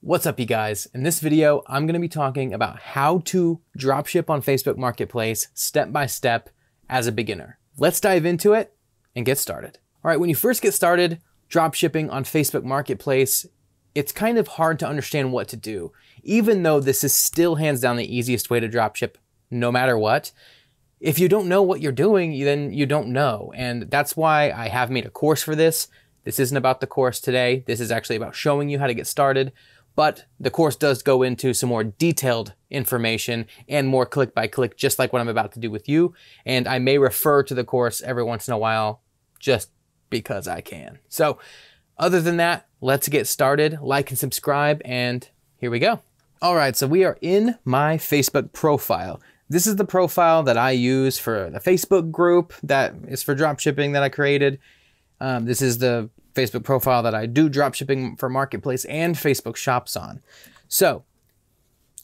What's up, you guys? In this video, I'm going to be talking about how to dropship on Facebook Marketplace step by step as a beginner. Let's dive into it and get started. All right, when you first get started dropshipping on Facebook Marketplace, it's kind of hard to understand what to do, even though this is still hands down the easiest way to dropship no matter what. If you don't know what you're doing, then you don't know. And that's why I have made a course for this. This isn't about the course today. This is actually about showing you how to get started. But the course does go into some more detailed information and more click by click, just like what I'm about to do with you. And I may refer to the course every once in a while just because I can. So other than that, let's get started. Like and subscribe, and here we go. All right, so we are in my Facebook profile. This is the profile that I use for the Facebook group that is for dropshipping that I created. This is the Facebook profile that I do dropshipping for Marketplace and Facebook shops on. So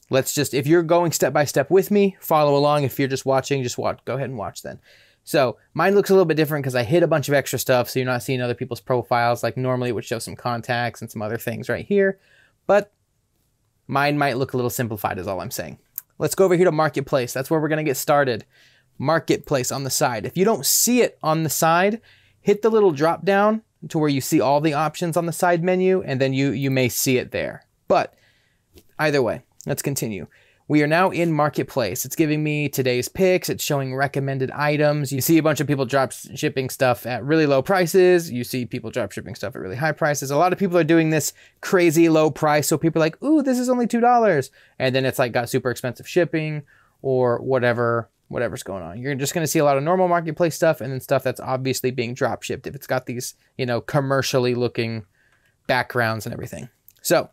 let's just, if you're going step by step with me, follow along. If you're just watching, just watch, go ahead and watch then. So mine looks a little bit different because I hid a bunch of extra stuff. So you're not seeing other people's profiles. Like normally it would show some contacts and some other things right here, but mine might look a little simplified is all I'm saying. Let's go over here to Marketplace. That's where we're going to get started. Marketplace on the side. If you don't see it on the side, hit the little drop down to where you see all the options on the side menu, and then you may see it there. But either way, let's continue. We are now in Marketplace. It's giving me today's picks. It's showing recommended items. You see a bunch of people drop shipping stuff at really low prices. You see people drop shipping stuff at really high prices. A lot of people are doing this crazy low price. So people are like, ooh, this is only $2. And then it's like got super expensive shipping or whatever's going on. You're just going to see a lot of normal Marketplace stuff and then stuff that's obviously being drop shipped if it's got these, commercially looking backgrounds and everything. So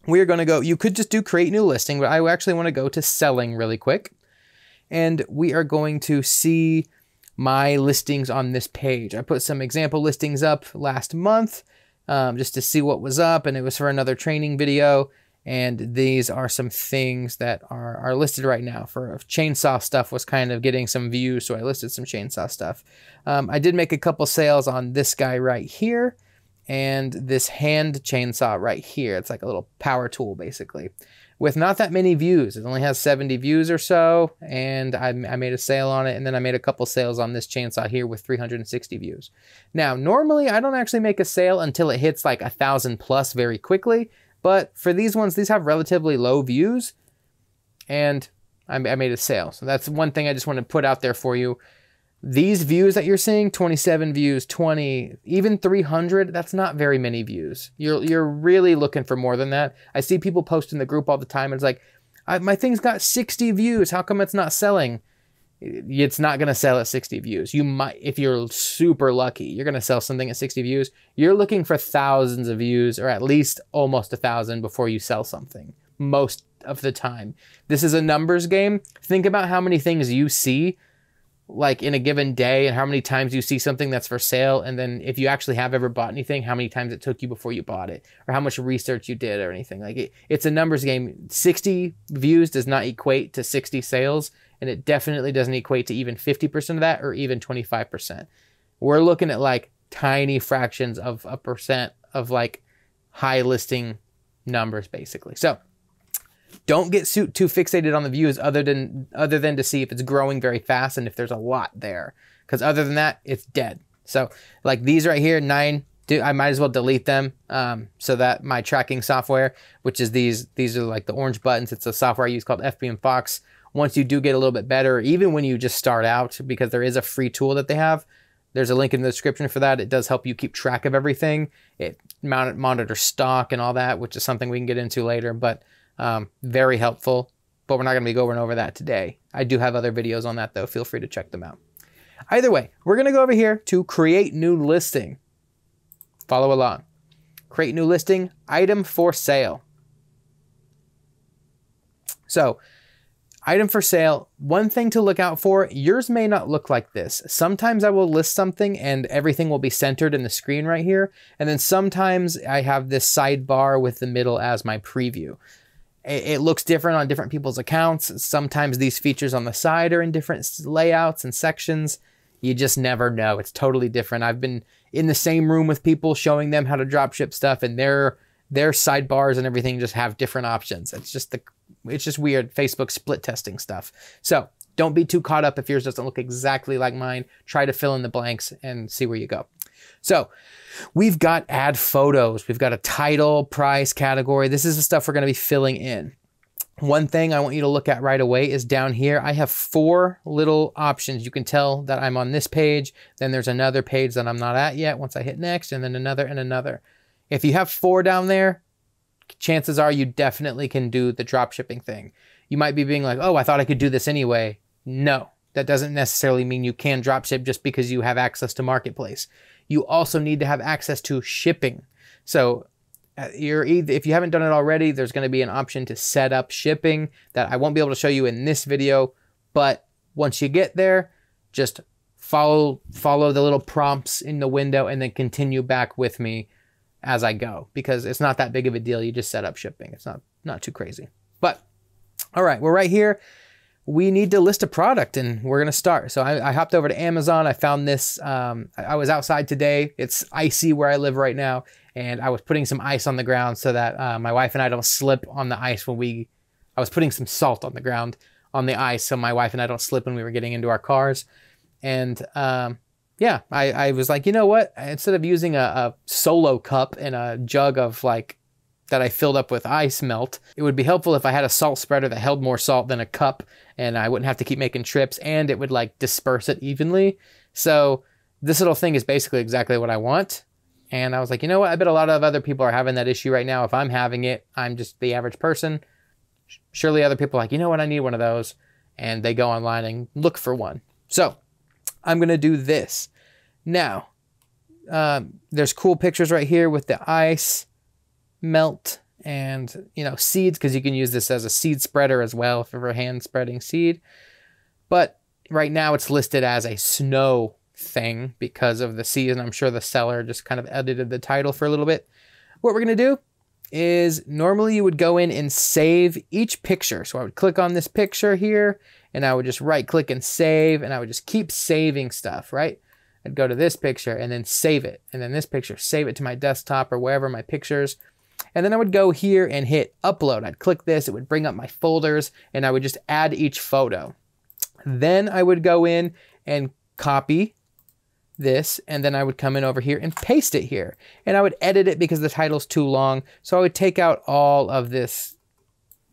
we're going to go, you could just do create new listing, but I actually want to go to selling really quick. And we are going to see my listings on this page. I put some example listings up last month just to see what was up, and it was for another training video. And these are some things that are listed right now. For chainsaw stuff was kind of getting some views, so I listed some chainsaw stuff. I did make a couple sales on this guy right here and this hand chainsaw right here. It's like a little power tool basically with not that many views. It only has 70 views or so, and I made a sale on it, and then I made a couple sales on this chainsaw here with 360 views. Now, normally I don't actually make a sale until it hits like 1,000 plus very quickly. But for these ones, these have relatively low views, and I made a sale. So that's one thing I just want to put out there for you. These views that you're seeing, 27 views, 20, even 300, that's not very many views. You're really looking for more than that. I see people post in the group all the time, and it's like, my thing's got 60 views. How come it's not selling? It's not going to sell at 60 views. You might, if you're super lucky, you're going to sell something at 60 views. You're looking for thousands of views, or at least almost 1,000 before you sell something most of the time. This is a numbers game. Think about how many things you see like in a given day and how many times you see something that's for sale. And then if you actually have ever bought anything, how many times it took you before you bought it, or how much research you did or anything. Like it's a numbers game. 60 views does not equate to 60 sales. And it definitely doesn't equate to even 50% of that or even 25%. We're looking at like tiny fractions of a percent of like high listing numbers basically. So don't get too fixated on the views other than to see if it's growing very fast and if there's a lot there. Because other than that, it's dead. So like these right here, 9, I might as well delete them so that my tracking software, which is these are like the orange buttons. It's a software I use called FBM Fox. Once you do get a little bit better, even when you just start out, because there is a free tool that they have, there's a link in the description for that. It does help you keep track of everything. It monitors stock and all that, which is something we can get into later, but very helpful. But we're not going to be going over that today. I do have other videos on that though. Feel free to check them out. Either way, we're going to go over here to create new listing. Follow along. Create new listing, item for sale. So, item for sale, one thing to look out for, yours may not look like this. Sometimes I will list something and everything will be centered in the screen right here. And then sometimes I have this sidebar with the middle as my preview. It looks different on different people's accounts. Sometimes these features on the side are in different layouts and sections. You just never know. It's totally different. I've been in the same room with people showing them how to drop ship stuff, and their their sidebars and everything just have different options. It's just weird Facebook split testing stuff. So don't be too caught up if yours doesn't look exactly like mine. Try to fill in the blanks and see where you go. So we've got add photos. We've got a title, price, category. This is the stuff we're going to be filling in. One thing I want you to look at right away is down here. I have 4 little options. You can tell that I'm on this page. Then there's another page that I'm not at yet once I hit next, and then another and another. If you have 4 down there, chances are you definitely can do the drop shipping thing. You might be being like, oh, I thought I could do this anyway. No, that doesn't necessarily mean you can drop ship just because you have access to Marketplace. You also need to have access to shipping. So if you haven't done it already, there's going to be an option to set up shipping that I won't be able to show you in this video. But once you get there, just follow the little prompts in the window and then continue back with me as I go, because it's not that big of a deal. You just set up shipping. It's not too crazy. But all right, we're right here. We need to list a product and we're going to start. So I hopped over to Amazon. I found this. I was outside today. It's icy where I live right now. And I was putting some ice on the ground so that my wife and I don't slip on the ice I was putting some salt on the ground on the ice so my wife and I don't slip when we were getting into our cars. And yeah, I was like, you know what? Instead of using a solo cup and a jug of that I filled up with ice melt, it would be helpful if I had a salt spreader that held more salt than a cup, and I wouldn't have to keep making trips, and it would disperse it evenly. So this little thing is basically exactly what I want. And I was like, you know what? I bet a lot of other people are having that issue right now. If I'm having it, I'm just the average person. Surely other people are like, you know what? I need one of those. And they go online and look for one. So I'm going to do this. Now, there's cool pictures right here with the ice melt and, seeds, because you can use this as a seed spreader as well if you're hand spreading seed. But right now it's listed as a snow thing because of the season. I'm sure the seller just kind of edited the title for a little bit. What we're going to do is normally you would go in and save each picture. So I would click on this picture here and I would just right click and save, and I would just keep saving stuff, right? I'd go to this picture and then save it. And then this picture, save it to my desktop or wherever my pictures. And then I would go here and hit upload. I'd click this, it would bring up my folders, and I would just add each photo. Then I would go in and copy this, and then I would come in over here and paste it here. And I would edit it because the title's too long. So I would take out all of this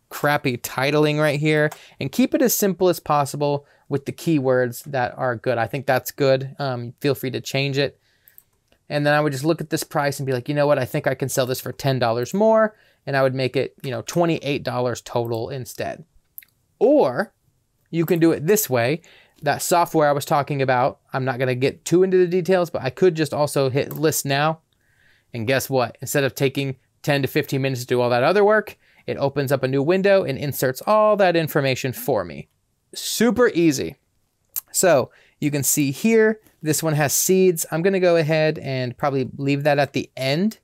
crappy titling right here and keep it as simple as possible with the keywords that are good. I think that's good. Feel free to change it. And then I would just look at this price and be like, you know what? I think I can sell this for $10 more. And I would make it, $28 total instead. Or you can do it this way. That software I was talking about, I'm not going to get too into the details, but I could just also hit list now. And guess what? Instead of taking 10 to 15 minutes to do all that other work, it opens up a new window and inserts all that information for me. Super easy. So you can see here, this one has seeds. I'm going to go ahead and probably leave that at the end.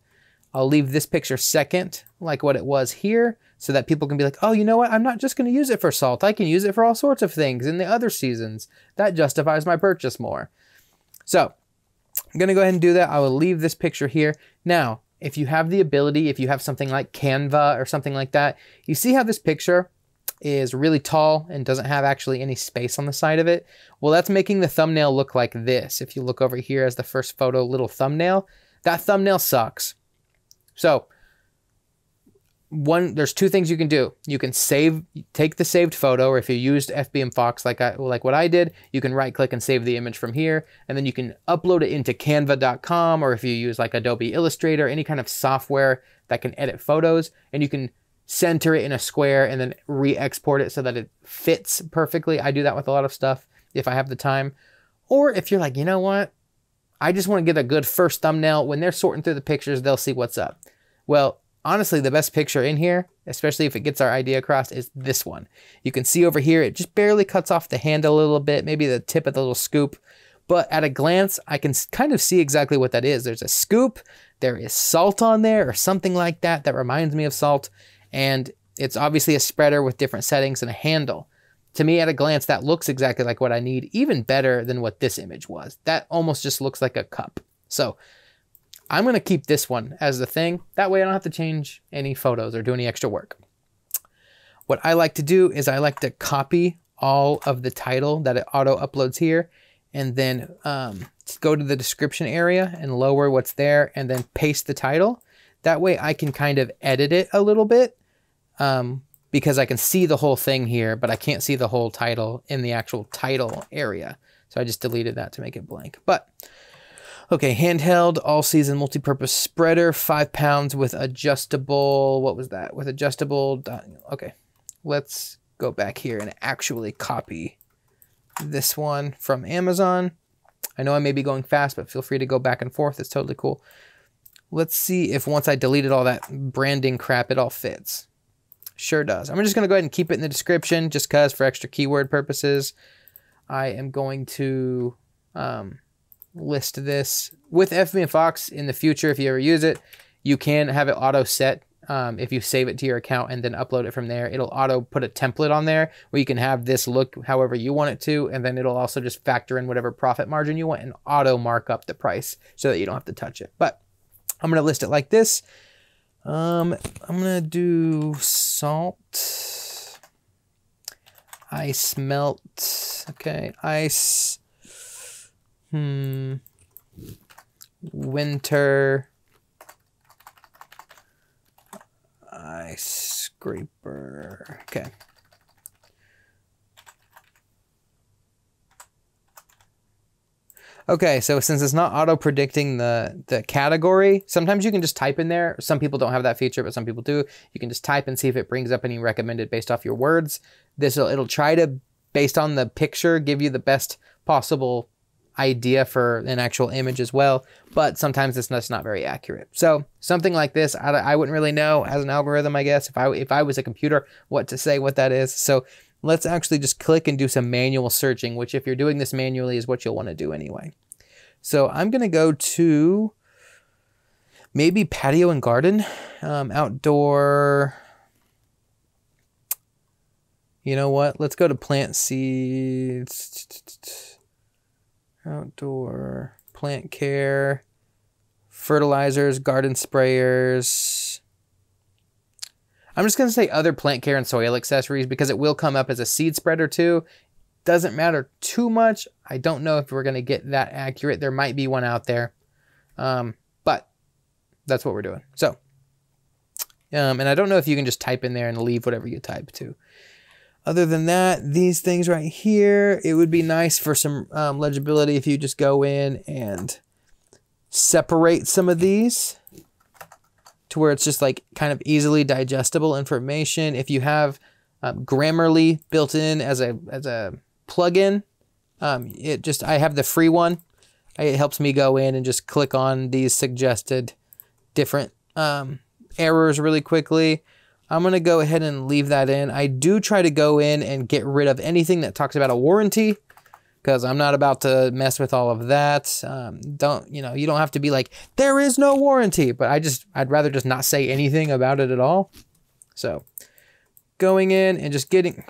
I'll leave this picture second, like what it was here, so that people can be like, oh, you know what? I'm not just going to use it for salt. I can use it for all sorts of things in the other seasons. That justifies my purchase more. So I'm going to go ahead and do that. I will leave this picture here. Now, if you have the ability, if you have something like Canva or something like that, you see how this picture is really tall and doesn't have actually any space on the side of it? Well, that's making the thumbnail look like this. If you look over here as the first photo, little thumbnail, that thumbnail sucks. So there's 2 things you can do. You can take the saved photo, or if you used FBM Fox like what I did, you can right click and save the image from here, and then you can upload it into canva.com, or if you use like Adobe Illustrator, any kind of software that can edit photos, and you can center it in a square and then re-export it so that it fits perfectly. I do that with a lot of stuff if I have the time. Or if you're like, you know what? I just want to get a good first thumbnail. When they're sorting through the pictures, they'll see what's up. Well, honestly, the best picture in here, especially if it gets our idea across, is this one. You can see over here, it just barely cuts off the handle a little bit, maybe the tip of the little scoop. But at a glance, I can kind of see exactly what that is. There's a scoop, there is salt on there or something like that that reminds me of salt. And it's obviously a spreader with different settings and a handle. To me, at a glance, that looks exactly like what I need, even better than what this image was. That almost just looks like a cup. So I'm going to keep this one as the thing. That way I don't have to change any photos or do any extra work. What I like to do is I like to copy all of the title that it auto uploads here, and then go to the description area and lower what's there and then paste the title. That way I can kind of edit it a little bit because I can see the whole thing here, but I can't see the whole title in the actual title area. So I just deleted that to make it blank. But okay, handheld, all-season multi-purpose spreader, 5 pounds with adjustable, what was that? With adjustable, okay. Let's go back here and actually copy this one from Amazon. I know I may be going fast, but feel free to go back and forth. It's totally cool. Let's see if once I deleted all that branding crap, it all fits. Sure does. I'm just going to go ahead and keep it in the description just because for extra keyword purposes. I am going to list this with FB and Fox in the future. If you ever use it, you can have it auto set. If you save it to your account and then upload it from there, it'll auto put a template on there where you can have this look however you want it to. And then it'll also just factor in whatever profit margin you want and auto mark up the price so that you don't have to touch it. But I'm going to list it like this. I'm going to do salt, ice melt. Okay. Ice, winter, ice scraper. Okay. Okay, so since it's not auto predicting the category, sometimes you can just type in there. Some people don't have that feature, but some people do. You can just type and see if it brings up any recommended based off your words. It'll try to, based on the picture, give you the best possible idea for an actual image as well, but sometimes it's not very accurate. So something like this, I wouldn't really know as an algorithm, I guess, if I was a computer, what to say, what that is. So let's actually just click and do some manual searching, which if you're doing this manually is what you'll want to do anyway. So I'm going to go to maybe patio and garden, outdoor. You know what? Let's go to plant seeds. Outdoor, plant care, fertilizers, garden sprayers. I'm just going to say other plant care and soil accessories because it will come up as a seed spreader too. Doesn't matter too much. I don't know if we're going to get that accurate. There might be one out there, but that's what we're doing. So, and I don't know if you can just type in there and leave whatever you type to. Other than that, these things right here, it would be nice for some legibility if you just go in and separate some of these to where it's just like kind of easily digestible information. If you have Grammarly built in as a plugin, I have the free one. It helps me go in and just click on these suggested different errors really quickly. I'm going to go ahead and leave that in. I do try to go in and get rid of anything that talks about a warranty because I'm not about to mess with all of that. You don't have to be like, there is no warranty, but I'd rather just not say anything about it at all. So going in and just getting,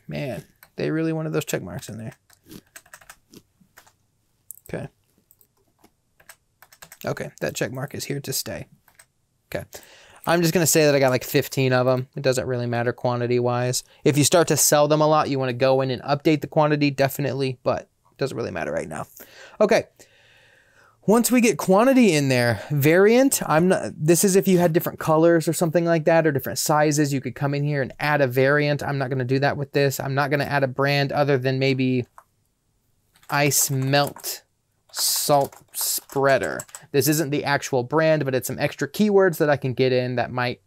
man, they really wanted those check marks in there. Okay. Okay, that check mark is here to stay. Okay. I'm just going to say that I got like 15 of them. It doesn't really matter quantity-wise. If you start to sell them a lot, you want to go in and update the quantity, definitely, but it doesn't really matter right now. Okay. Once we get quantity in there, variant, this is if you had different colors or something like that, or different sizes, you could come in here and add a variant. I'm not going to do that with this. I'm not going to add a brand other than maybe ice melt salt spreader. This isn't the actual brand, but it's some extra keywords that I can get in that might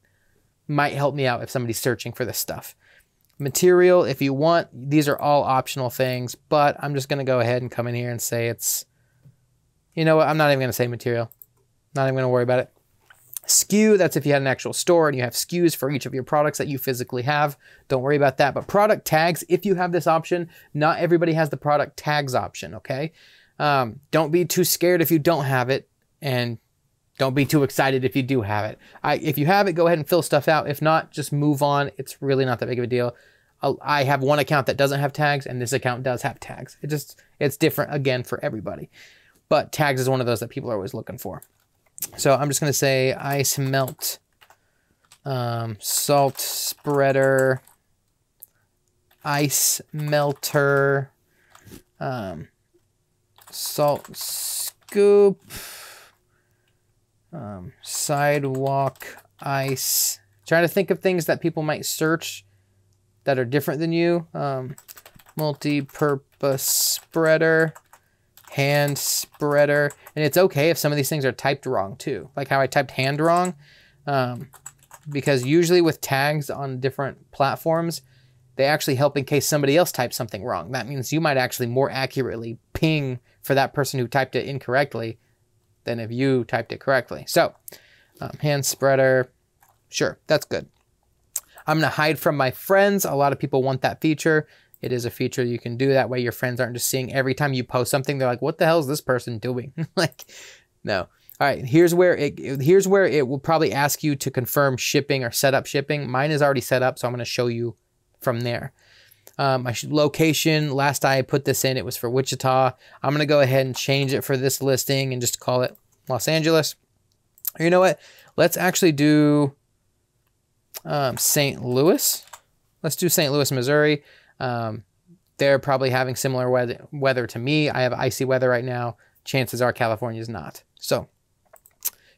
help me out if somebody's searching for this stuff. Material, if you want, these are all optional things, but I'm just going to go ahead and come in here and say it's, you know what, I'm not even going to say material. Not even going to worry about it. SKU, that's if you had an actual store and you have SKUs for each of your products that you physically have. Don't worry about that. But product tags, if you have this option, not everybody has the product tags option, okay? Don't be too scared if you don't have it, and don't be too excited if you do have it. If you have it, go ahead and fill stuff out. If not, just move on. It's really not that big of a deal. I have one account that doesn't have tags, and this account does have tags. It's different again for everybody. But tags is one of those that people are always looking for. So I'm just going to say ice melt, salt spreader, ice melter, salt scoop, sidewalk ice. Trying to think of things that people might search that are different than you. Multi-purpose spreader, hand spreader. And it's okay if some of these things are typed wrong too. Like how I typed hand wrong. Because usually with tags on different platforms, they actually help in case somebody else types something wrong. That means you might actually more accurately ping for that person who typed it incorrectly than if you typed it correctly. So hand spreader, sure, that's good. I'm gonna hide from my friends. A lot of people want that feature. It is a feature you can do. That way your friends aren't just seeing every time you post something, they're like, what the hell is this person doing? Like, no. All right, here's where it will probably ask you to confirm shipping or set up shipping. Mine is already set up, so I'm gonna show you from there. Location, last I put this in, it was for Wichita. I'm gonna go ahead and change it for this listing and just call it Los Angeles. Or you know what? Let's actually do St. Louis. Let's do St. Louis, Missouri. They're probably having similar weather to me. I have icy weather right now. Chances are California is not. So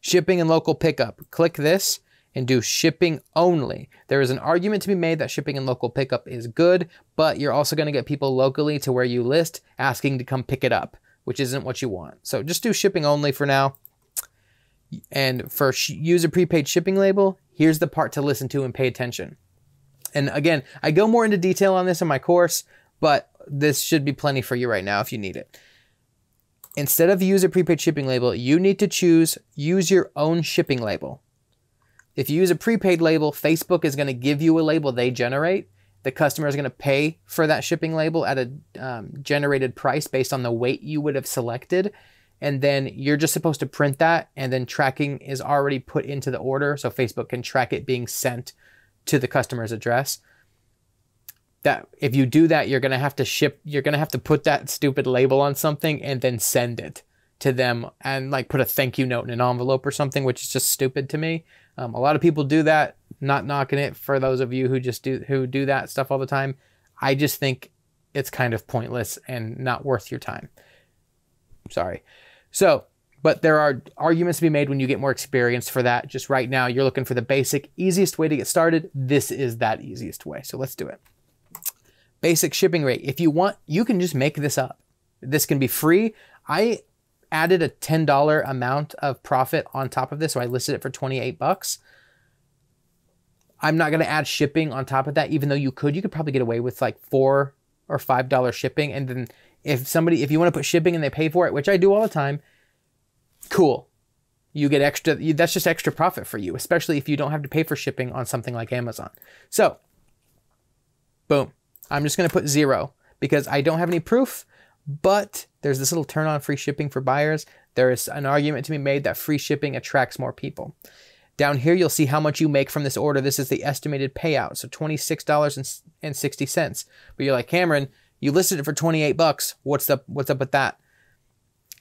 shipping and local pickup. Click this and do shipping only. There is an argument to be made that shipping and local pickup is good, but you're also going to get people locally to where you list asking to come pick it up, which isn't what you want. So just do shipping only for now. And for use a prepaid shipping label, here's the part to listen to and pay attention. And again, I go more into detail on this in my course, but this should be plenty for you right now if you need it. Instead of use a prepaid shipping label, you need to choose use your own shipping label. If you use a prepaid label, Facebook is going to give you a label they generate. The customer is going to pay for that shipping label at a generated price based on the weight you would have selected. And then you're just supposed to print that, and then tracking is already put into the order so Facebook can track it being sent to the customer's address. That if you do that, you're going to have to put that stupid label on something and then send it to them and like put a thank you note in an envelope or something, which is just stupid to me. A lot of people do that, not knocking it for those of you who do that stuff all the time. I just think it's kind of pointless and not worth your time. Sorry. So, but there are arguments to be made when you get more experience for that. Just right now, you're looking for the basic, easiest way to get started. This is that easiest way. So let's do it. Basic shipping rate. If you want, you can just make this up. This can be free. I added a $10 amount of profit on top of this. So I listed it for 28 bucks. I'm not going to add shipping on top of that, even though you could probably get away with like $4 or $5 shipping. And then if you want to put shipping and they pay for it, which I do all the time, cool. You get extra, that's just extra profit for you, especially if you don't have to pay for shipping on something like Amazon. So, boom. I'm just going to put 0 because I don't have any proof, but there's this little turn on free shipping for buyers. There is an argument to be made that free shipping attracts more people. Down here, you'll see how much you make from this order. This is the estimated payout. So $26.60. But you're like, Cameron, you listed it for 28 bucks. What's up with that?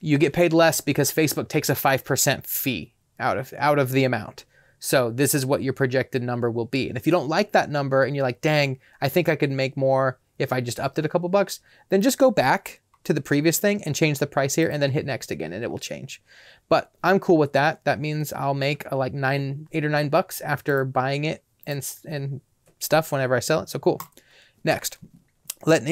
You get paid less because Facebook takes a 5% fee out of the amount. So this is what your projected number will be. And if you don't like that number and you're like, dang, I think I could make more if I just upped it a couple bucks, then just go back to the previous thing and change the price here and then hit next again and it will change. But I'm cool with that. That means I'll make like 8 or 9 bucks after buying it and stuff whenever I sell it. So cool. Next, let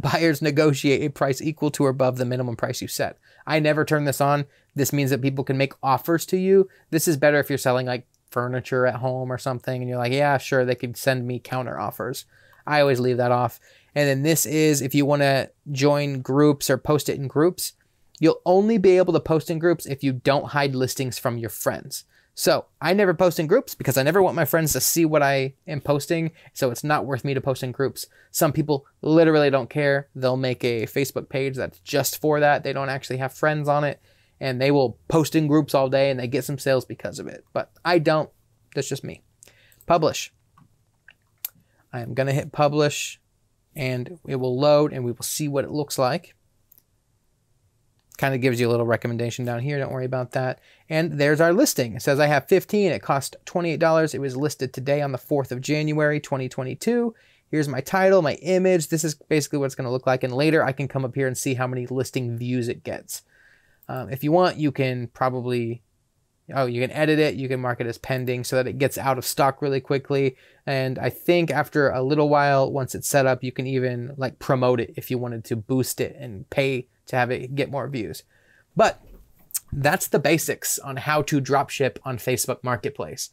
buyers negotiate a price equal to or above the minimum price you set. I never turn this on. This means that people can make offers to you. This is better if you're selling like furniture at home or something and you're like, yeah, sure, they could send me counter offers. I always leave that off. And then this is if you want to join groups or post it in groups, you'll only be able to post in groups if you don't hide listings from your friends. So I never post in groups because I never want my friends to see what I am posting. So it's not worth me to post in groups. Some people literally don't care. They'll make a Facebook page that's just for that. They don't actually have friends on it and they will post in groups all day and they get some sales because of it. But I don't. That's just me. Publish. I am going to hit publish and it will load and we will see what it looks like. Kind of gives you a little recommendation down here. Don't worry about that. And there's our listing. It says I have 15. It cost $28. It was listed today on the 4th of January, 2022. Here's my title, my image. This is basically what it's going to look like. And later I can come up here and see how many listing views it gets. If you want, you can probably, you can edit it. You can mark it as pending so that it gets out of stock really quickly. And I think after a little while, once it's set up, you can even like promote it if you wanted to boost it and pay to have it get more views. But that's the basics on how to dropship on Facebook Marketplace.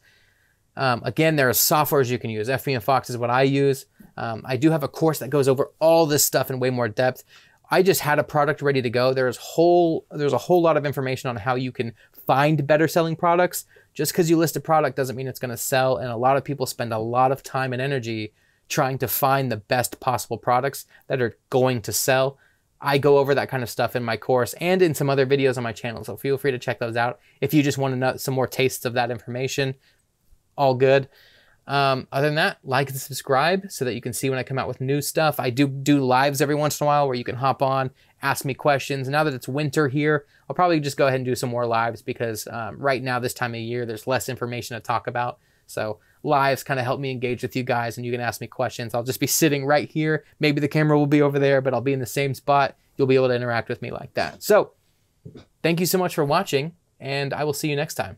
Again, there are softwares you can use. FB and Fox is what I use. I do have a course that goes over all this stuff in way more depth. I just had a product ready to go. There's a whole lot of information on how you can find better selling products. Just because you list a product doesn't mean it's going to sell. And a lot of people spend a lot of time and energy trying to find the best possible products that are going to sell. I go over that kind of stuff in my course and in some other videos on my channel. So feel free to check those out. If you just want to know some more tastes of that information, all good. Other than that, like and subscribe so that you can see when I come out with new stuff. I do lives every once in a while where you can hop on, ask me questions. Now that it's winter here, I'll probably just go ahead and do some more lives because right now, this time of year, there's less information to talk about. So lives kind of help me engage with you guys and you can ask me questions. I'll just be sitting right here. Maybe the camera will be over there, but I'll be in the same spot. You'll be able to interact with me like that. So thank you so much for watching and I will see you next time.